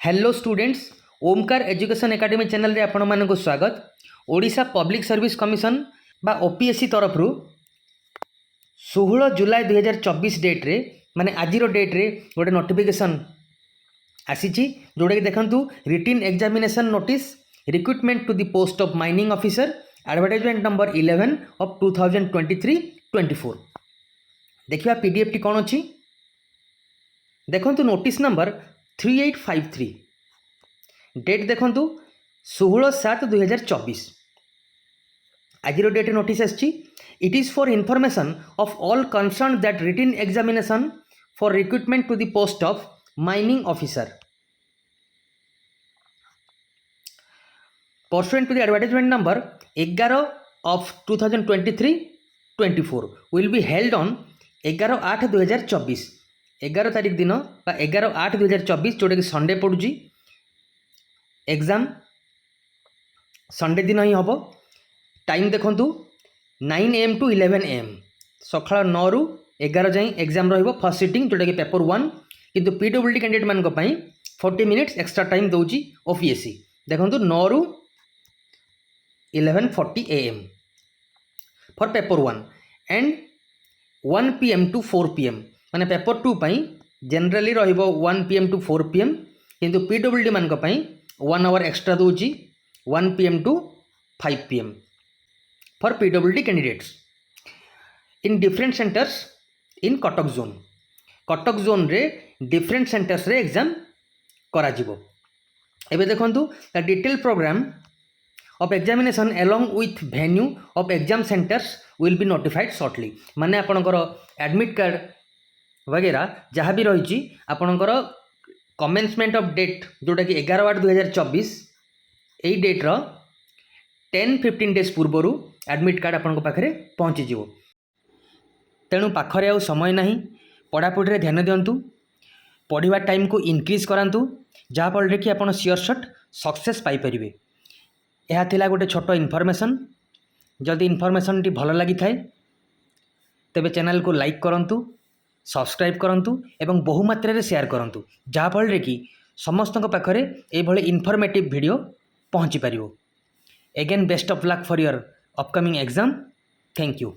Hello students, Omkar education academy channel रे आपण मानक स्वागत। ओडिशा पब्लिक सर्विस कमिशन बा ओपीएससी तरफ 16 जुलाई 2024 डेट रे माने आजिरो डेट रे गोटे नोटिफिकेशन आसी जोटा कि देखंतु written examination notice recruitment to the post of mining officer advertisement number 11 of 2023-24। देखिए पीडीएफ टी कौन अच्छी देखंतु नोटिस नंबर 3853 डेट देखंतु 16/7/2024 आज डेट नोटिस आछि। It is for information of all concern that written examination for recruitment to the post of mining officer pursuant to the advertisement number 11 of 2023-24 will be held on 11/8/2024 11 तारीख दिन 11/8/2024 जोटा कि Sunday पड़ुची। Exam Sunday दिन ही हम। Time देखंतु 9 AM to 11 AM सकाळ 9 रु 11 जाए एग्जाम रहिबो। फर्स्ट सिटिंग जोटा कि पेपर 1 किंतु पीडब्ल्यूडी कैंडिडेट मान 40 मिनिट्स एक्स्ट्रा टाइम दौची ओपीएससी। देखंतु 9 रु 11:40 AM for paper 1 and 1 PM to 4 PM माने पेपर 2 पाई जनरली रहिबो 1 PM to 4 PM किंतु पीडब्ल्यूडी मान 1 आवर एक्स्ट्रा दौची 1 PM to 5 PM for PWD candidates in different centres in Cuttack zone रे डिफरेंट सेंटर्स रे एग्जाम करा जिवो। एबे देखंतु the detail programme of examination along with venue of exam centers will be notified shortly। माने आपणकर admit card वगैरह जहाँ भी रही आपणकर कमेंसमेंट ऑफ डेट जोटा कि 11/8/2024 यही डेट रो 10-15 डेज पूर्वर एडमिट कार्ड आपण पाखे पहुँची जीवो। तेणु पाखरे आउ समय नहीं, पढ़ापढ़ी ध्यान दिंतु, पढ़ा टाइम को इनक्रीज करांतु जहाँफल कि आप सियोर शॉट सक्सेस पाइपर। यह थिला गोटे छोट इनफॉरमेशन। जदि इनफॉरमेशन टी भल लगी थाए तेबे चैनल को लाइक करंतु, सब्सक्राइब करंतु एवं बहु मात्रा रे शेयर करंतु जहाँफल कि समस्तों पाखरे ए भले इनफॉर्मेटिव वीडियो पहुँची पारिबो। Again, best of luck for your upcoming exam. Thank you.